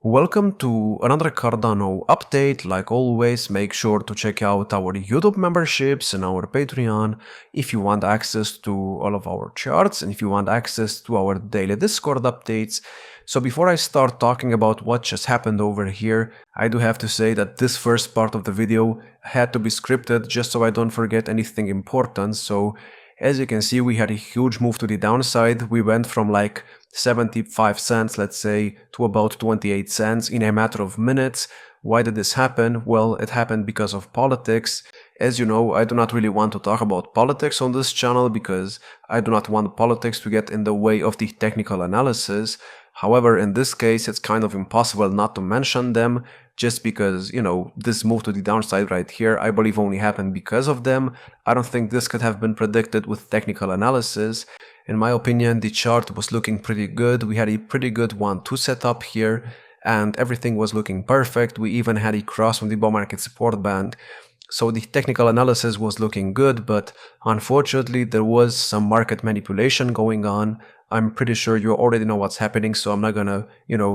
Welcome to another Cardano update. Like always, make sure to check out our YouTube memberships and our Patreon if you want access to all of our charts and if you want access to our daily Discord updates. So before I start talking about what just happened over here, I do have to say that this first part of the video had to be scripted just so I don't forget anything important. So as you can see, we had a huge move to the downside. We went from like 75 cents, let's say, to about 28 cents in a matter of minutes. Why did this happen? Well, it happened because of politics. As you know, I do not really want to talk about politics on this channel because I do not want politics to get in the way of the technical analysis. However, in this case, it's kind of impossible not to mention them just because, this move to the downside right here, I believe only happened because of them. I don't think this could have been predicted with technical analysis. In my opinion, the chart was looking pretty good. We had a pretty good 1-2 setup here and everything was looking perfect. We even had a cross from the bull market support band. So the technical analysis was looking good, but unfortunately there was some market manipulation going on. I'm pretty sure you already know what's happening, so I'm not gonna,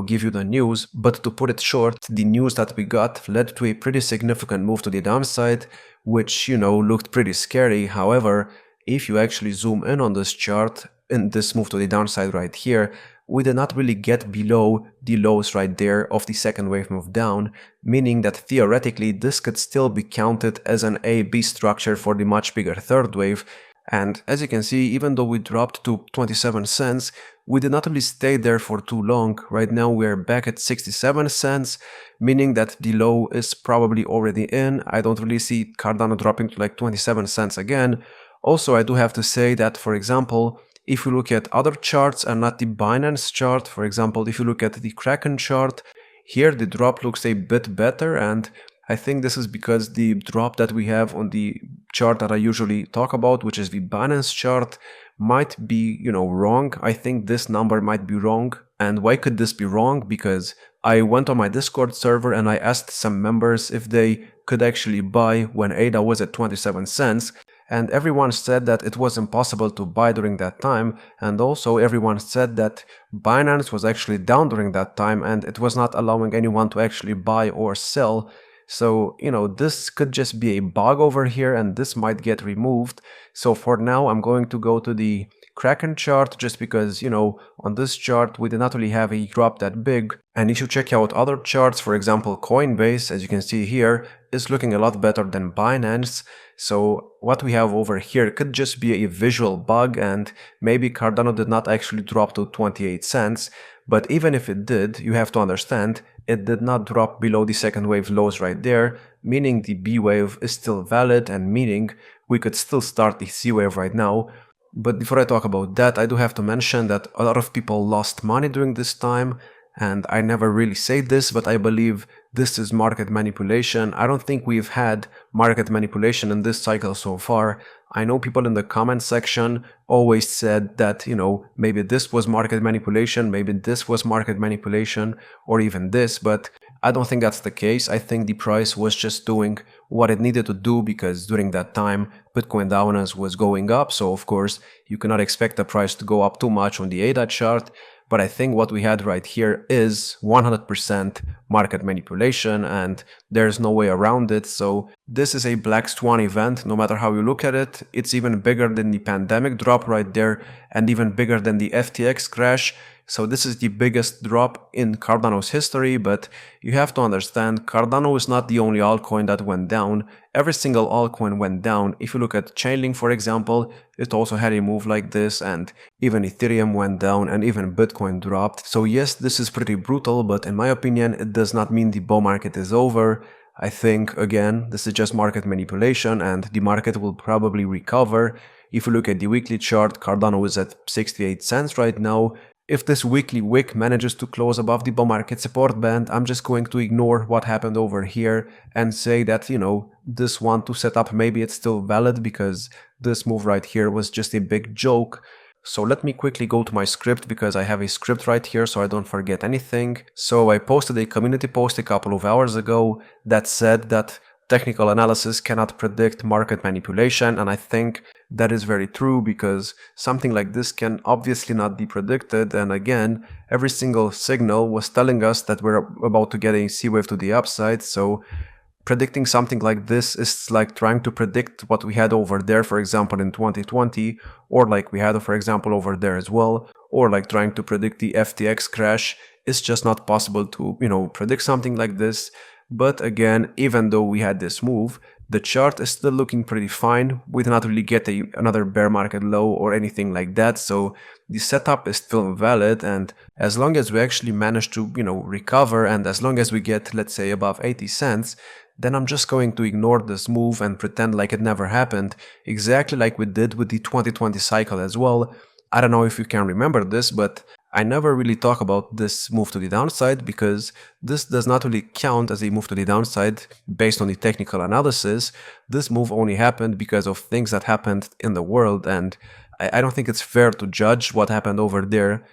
give you the news. But to put it short, the news that we got led to a pretty significant move to the downside, which, looked pretty scary. However, if you actually zoom in on this chart, in this move to the downside right here, we did not really get below the lows right there of the second wave move down, meaning that theoretically this could still be counted as an A-B structure for the much bigger third wave. And as you can see, even though we dropped to 27 cents, we did not really stay there for too long. Right now we're back at 67 cents, meaning that the low is probably already in. I don't really see Cardano dropping to like 27 cents again. Also, I do have to say that, for example, if you look at other charts and not the Binance chart, for example, if you look at the Kraken chart, here the drop looks a bit better, and I think this is because the drop that we have on the chart that I usually talk about, which is the Binance chart, might be, wrong. I think this number might be wrong. And why could this be wrong? Because I went on my Discord server and I asked some members if they could actually buy when ADA was at 27 cents. And everyone said that it was impossible to buy during that time, and also everyone said that Binance was actually down during that time and it was not allowing anyone to actually buy or sell. So, this could just be a bug over here and this might get removed. So for now, I'm going to go to the Kraken chart just because, on this chart we did not really have a drop that big. And if you check out other charts, for example, Coinbase, as you can see here, is looking a lot better than Binance. So what we have over here could just be a visual bug and maybe Cardano did not actually drop to 28 cents. But even if it did, you have to understand, it did not drop below the second wave lows right there, meaning the B wave is still valid and meaning we could still start the C wave right now. But before I talk about that, I do have to mention that a lot of people lost money during this time. And I never really say this, but I believe this is market manipulation. I don't think we've had market manipulation in this cycle so far. I know people in the comment section always said that, maybe this was market manipulation, maybe this was market manipulation, or even this, but I don't think that's the case. I think the price was just doing what it needed to do because during that time, Bitcoin dominance was going up. So of course, you cannot expect the price to go up too much on the ADA chart. But I think what we had right here is 100% market manipulation and there's no way around it. So this is a black swan event, no matter how you look at it. It's even bigger than the pandemic drop right there and even bigger than the FTX crash. So this is the biggest drop in Cardano's history, but you have to understand Cardano is not the only altcoin that went down. Every single altcoin went down. If you look at Chainlink, for example, it also had a move like this, and even Ethereum went down and even Bitcoin dropped. So yes, this is pretty brutal, but in my opinion, it does not mean the bull market is over. I think, again, this is just market manipulation and the market will probably recover. If you look at the weekly chart, Cardano is at 68 cents right now. If this weekly wick manages to close above the bull market support band, I'm just going to ignore what happened over here and say that, this 1-2 setup, maybe it's still valid because this move right here was just a big joke. So let me quickly go to my script because I have a script right here so I don't forget anything. So I posted a community post a couple of hours ago that said that technical analysis cannot predict market manipulation, and I think that is very true, because something like this can obviously not be predicted. And again, every single signal was telling us that we're about to get a C wave to the upside. So predicting something like this is like trying to predict what we had over there, for example, in 2020, or like we had, for example, over there as well, or like trying to predict the FTX crash. It's just not possible to, predict something like this. But again, even though we had this move, the chart is still looking pretty fine. We did not really get another bear market low or anything like that, so the setup is still valid. And as long as we actually manage to, recover, and as long as we get, let's say, above 80 cents, then I'm just going to ignore this move and pretend like it never happened, exactly like we did with the 2020 cycle as well. I don't know if you can remember this, but I never really talk about this move to the downside, because this does not really count as a move to the downside based on the technical analysis. This move only happened because of things that happened in the world, and I don't think it's fair to judge what happened over there,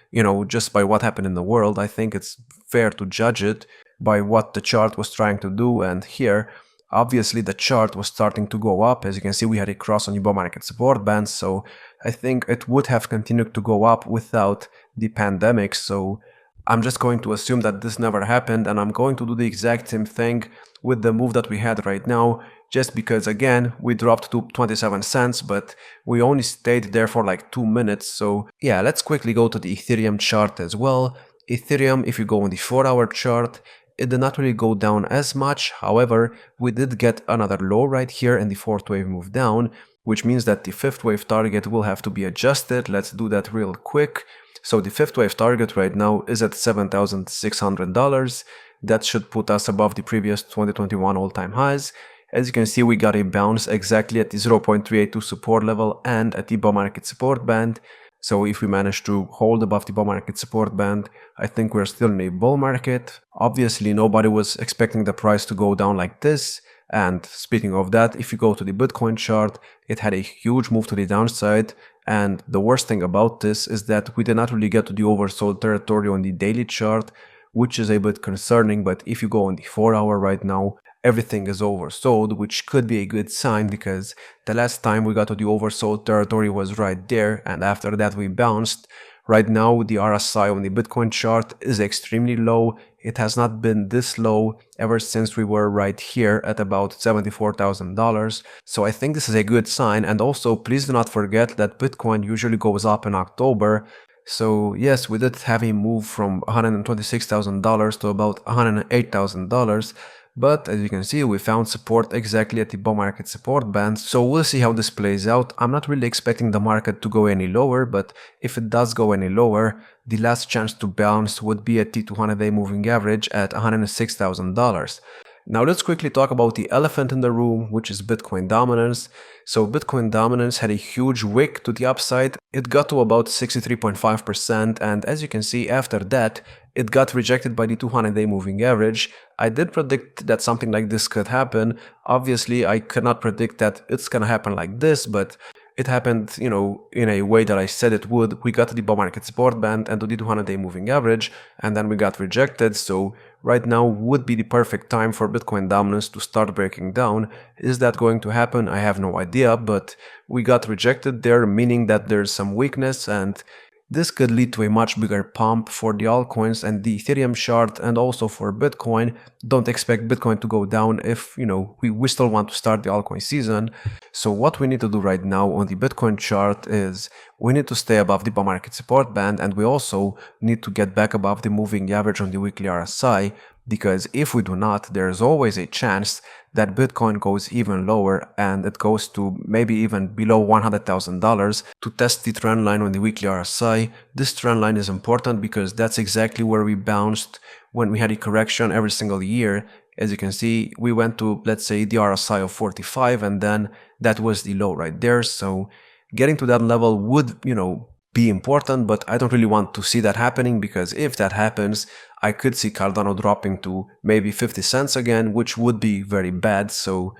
just by what happened in the world. I think it's fair to judge it by what the chart was trying to do. And here, obviously, the chart was starting to go up. As you can see, we had a cross on the bull market support band, so I think it would have continued to go up without the pandemic. So I'm just going to assume that this never happened, and I'm going to do the exact same thing with the move that we had right now, just because, again, we dropped to 27 cents, but we only stayed there for like 2 minutes. So yeah, let's quickly go to the Ethereum chart as well. Ethereum, if you go on the 4-hour chart, it did not really go down as much. However, we did get another low right here in the 4th wave move down, which means that the 5th wave target will have to be adjusted. Let's do that real quick. So the 5th wave target right now is at $7,600. That should put us above the previous 2021 all-time highs. As you can see, we got a bounce exactly at the 0.382 support level and at the bull market support band. So if we manage to hold above the bull market support band, I think we're still in a bull market. Obviously, nobody was expecting the price to go down like this. And speaking of that, if you go to the Bitcoin chart, it had a huge move to the downside. And the worst thing about this is that we did not really get to the oversold territory on the daily chart, which is a bit concerning. But if you go on the 4-hour right now, everything is oversold, which could be a good sign, because the last time we got to the oversold territory was right there, and after that we bounced. Right now, the RSI on the Bitcoin chart is extremely low. It has not been this low ever since we were right here at about $74,000. So I think this is a good sign. And also, please do not forget that Bitcoin usually goes up in October. So yes, we did have a move from $126,000 to about $108,000. But as you can see, we found support exactly at the bull market support band, so we'll see how this plays out. I'm not really expecting the market to go any lower, but if it does go any lower, the last chance to bounce would be at the 200-day moving average at $106,000. Now let's quickly talk about the elephant in the room, which is Bitcoin dominance. So Bitcoin dominance had a huge wick to the upside. It got to about 63.5%, and as you can see, after that, it got rejected by the 200-day moving average. I did predict that something like this could happen. Obviously, I cannot predict that it's gonna happen like this, but it happened, in a way that I said it would. We got to the bull market support band and to the 200-day moving average, and then we got rejected. So right now would be the perfect time for Bitcoin dominance to start breaking down. Is that going to happen? I have no idea, but we got rejected there, meaning that there's some weakness, and this could lead to a much bigger pump for the altcoins and the Ethereum chart, and also for Bitcoin. Don't expect Bitcoin to go down if, we still want to start the altcoin season. So what we need to do right now on the Bitcoin chart is we need to stay above the bull market support band, and we also need to get back above the moving average on the weekly RSI, because if we do not, there's always a chance that Bitcoin goes even lower and it goes to maybe even below $100,000 to test the trend line on the weekly RSI. This trend line is important because that's exactly where we bounced when we had a correction every single year. As you can see, we went to, let's say, the RSI of 45, and then that was the low right there. So getting to that level would, be important, but I don't really want to see that happening, because if that happens, I could see Cardano dropping to maybe 50 cents again, which would be very bad. So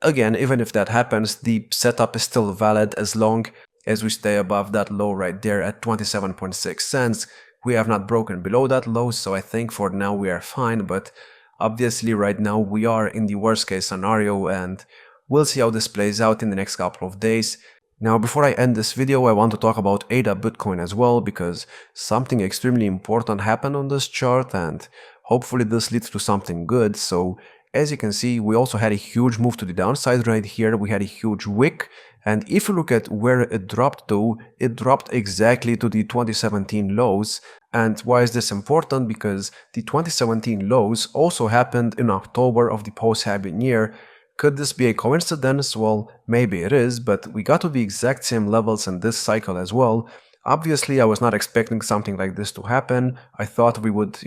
again, even if that happens, the setup is still valid as long as we stay above that low right there at 27.6 cents. We have not broken below that low, so I think for now we are fine, but obviously right now we are in the worst case scenario, and we'll see how this plays out in the next couple of days. Now, before I end this video, I want to talk about ADA Bitcoin as well, because something extremely important happened on this chart and hopefully this leads to something good. So as you can see, we also had a huge move to the downside right here. We had a huge wick. And if you look at where it dropped to, it dropped exactly to the 2017 lows. And why is this important? Because the 2017 lows also happened in October of the post-halving year. Could this be a coincidence? Well, maybe it is, but we got to the exact same levels in this cycle as well. Obviously, I was not expecting something like this to happen. I thought we would,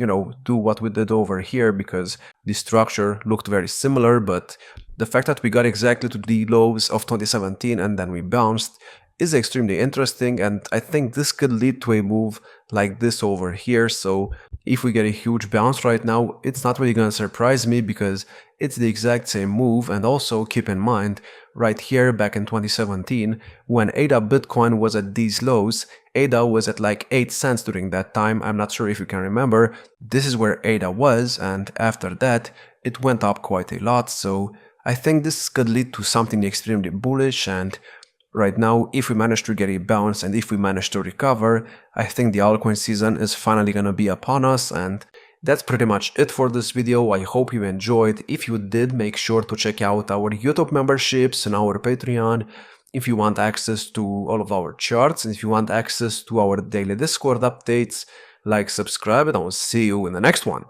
do what we did over here because the structure looked very similar, but the fact that we got exactly to the lows of 2017 and then we bounced is extremely interesting, and I think this could lead to a move like this over here. So if we get a huge bounce right now, it's not really gonna surprise me because it's the exact same move. And also keep in mind, right here back in 2017, when ADA Bitcoin was at these lows, ADA was at like 8 cents during that time. I'm not sure if you can remember. This is where ADA was, and after that it went up quite a lot. So I think this could lead to something extremely bullish, and right now, if we manage to get a bounce and if we manage to recover, I think the altcoin season is finally gonna be upon us. And that's pretty much it for this video. I hope you enjoyed. If you did, make sure to check out our YouTube memberships and our Patreon if you want access to all of our charts, and if you want access to our daily Discord updates. Like, subscribe, and I will see you in the next one.